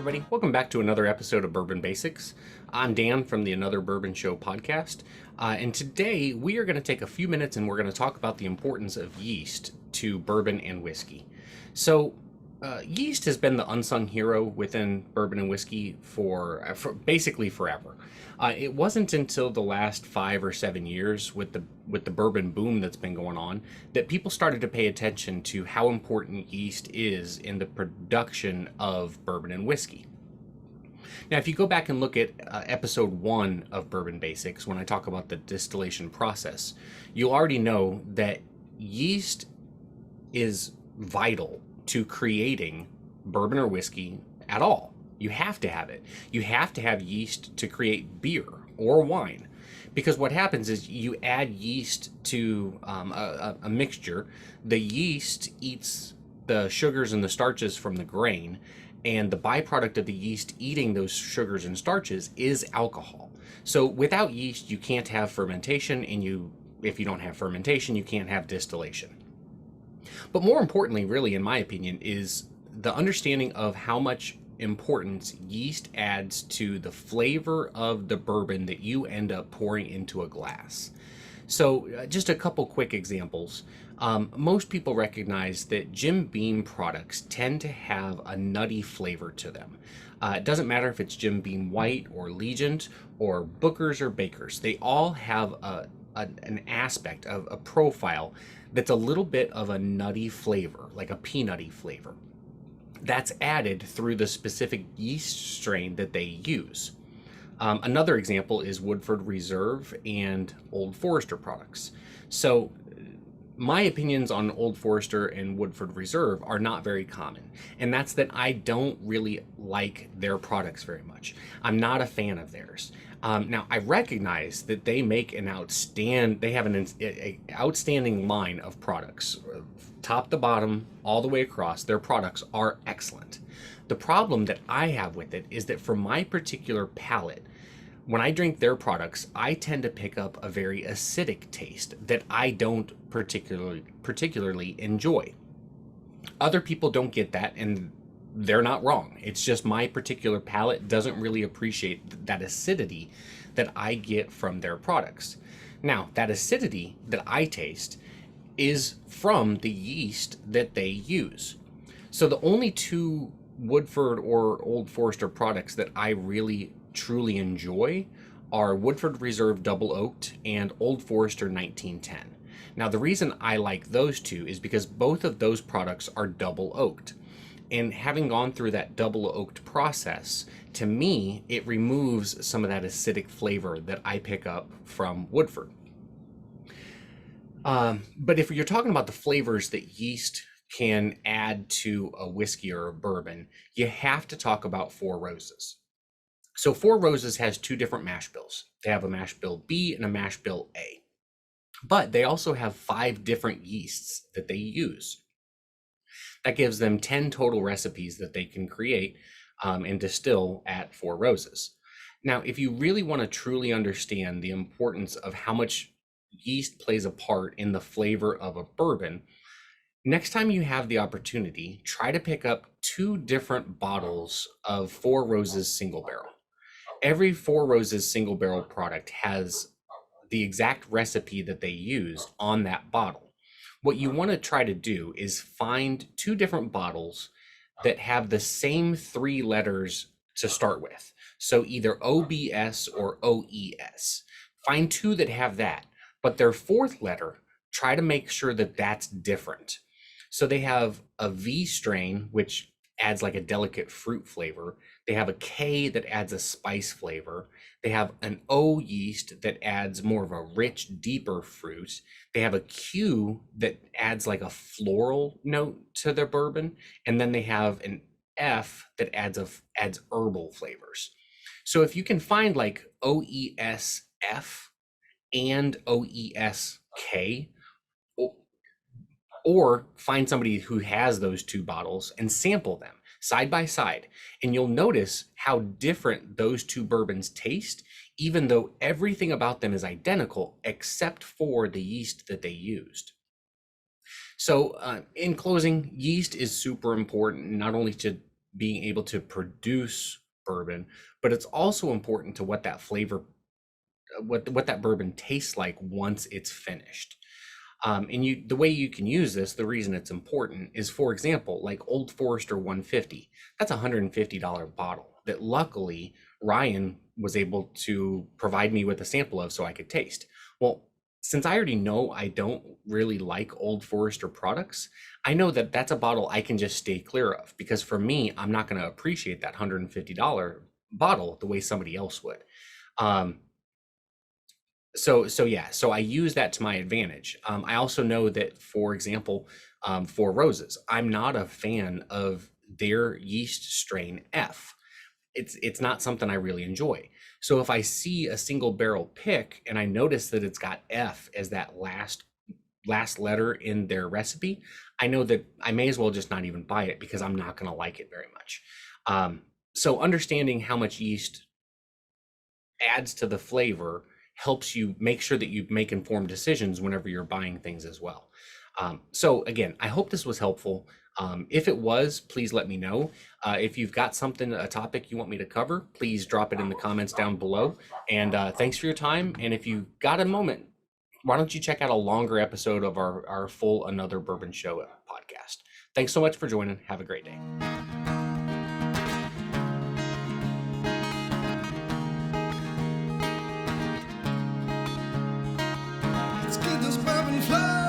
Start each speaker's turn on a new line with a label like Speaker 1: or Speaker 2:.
Speaker 1: everybody. Welcome back to another episode of Bourbon Basics. I'm Dan from the Another Bourbon Show podcast. And today we are going to take a few minutes and we're going to talk about the importance of yeast to bourbon and whiskey. Yeast has been the unsung hero within bourbon and whiskey for basically forever. It wasn't until the last 5 or 7 years with the bourbon boom that's been going on that people started to pay attention to how important yeast is in the production of bourbon and whiskey. Now, if you go back and look at episode 1 of Bourbon Basics, when I talk about the distillation process, you'll already know that yeast is vital to creating bourbon or whiskey at all. You have to have it. You have to have yeast to create beer or wine, because what happens is you add yeast to a mixture. The yeast eats the sugars and the starches from the grain, and the byproduct of the yeast eating those sugars and starches is alcohol. So without yeast, you can't have fermentation, and if you don't have fermentation, you can't have distillation. But more importantly, really, in my opinion, is the understanding of how much importance yeast adds to the flavor of the bourbon that you end up pouring into a glass. So just a couple quick examples. Most people recognize that Jim Beam products tend to have a nutty flavor to them. It doesn't matter if it's Jim Beam White or Legend or Booker's or Baker's. They all have an aspect of a profile that's a little bit of a nutty flavor, like a peanutty flavor. That's added through the specific yeast strain that they use. Another example is Woodford Reserve and Old Forester products. So my opinions on Old Forester and Woodford Reserve are not very common, and that's that I don't really like their products very much. I'm not a fan of theirs. Now, I recognize that they make they have an outstanding line of products, top to bottom, all the way across. Their products are excellent. The problem that I have with it is that for my particular palate, when I drink their products, I tend to pick up a very acidic taste that I don't particularly enjoy. Other people don't get that, and they're not wrong. It's just my particular palate doesn't really appreciate that acidity that I get from their products. Now, that acidity that I taste is from the yeast that they use. So the only two Woodford or Old Forester products that I really truly enjoy are Woodford Reserve Double Oaked and Old Forester 1910. Now, the reason I like those two is because both of those products are double oaked. And having gone through that double oaked process, to me, it removes some of that acidic flavor that I pick up from Woodford. But if you're talking about the flavors that yeast can add to a whiskey or a bourbon, you have to talk about Four Roses. So Four Roses has two different mash bills. They have a mash bill B and a mash bill A. But they also have 5 different yeasts that they use. That gives them 10 total recipes that they can create and distill at Four Roses. Now, if you really want to truly understand the importance of how much yeast plays a part in the flavor of a bourbon, next time you have the opportunity, try to pick up 2 different bottles of Four Roses single barrel. Every Four Roses single barrel product has the exact recipe that they use on that bottle. What you want to try to do is find 2 different bottles that have the same 3 letters to start with. So either OBS or OES. Find 2 that have that, but their 4th letter, try to make sure that that's different. So they have a V strain, which adds like a delicate fruit flavor. They have a K that adds a spice flavor. They have an O yeast that adds more of a rich, deeper fruit. They have a Q that adds like a floral note to their bourbon. And then they have an F that adds herbal flavors. So if you can find like OESF and OESK, or find somebody who has those 2 bottles and sample them side by side, and you'll notice how different those 2 bourbons taste, even though everything about them is identical except for the yeast that they used. So in closing, yeast is super important, not only to being able to produce bourbon, but it's also important to what that flavor, what that bourbon tastes like once it's finished. The way you can use this, the reason it's important is, for example, like Old Forester 150. That's a $150 bottle that luckily Ryan was able to provide me with a sample of so I could taste. Well, since I already know I don't really like Old Forester products, I know that that's a bottle I can just stay clear of, because for me, I'm not going to appreciate that $150 bottle the way somebody else would. Um, so I use that to my advantage. I also know that, for example, Four Roses, I'm not a fan of their yeast strain F. It's not something I really enjoy. So if I see a single barrel pick and I notice that it's got F as that last letter in their recipe, I know that I may as well just not even buy it, because I'm not going to like it very much. So understanding how much yeast adds to the flavor helps you make sure that you make informed decisions whenever you're buying things as well. So again, I hope this was helpful. If it was, please let me know. If you've got a topic you want me to cover, please drop it in the comments down below. And thanks for your time. And if you got a moment, why don't you check out a longer episode of our full Another Bourbon Show podcast. Thanks so much for joining. Have a great day.
Speaker 2: Let's get this bourbon flowing.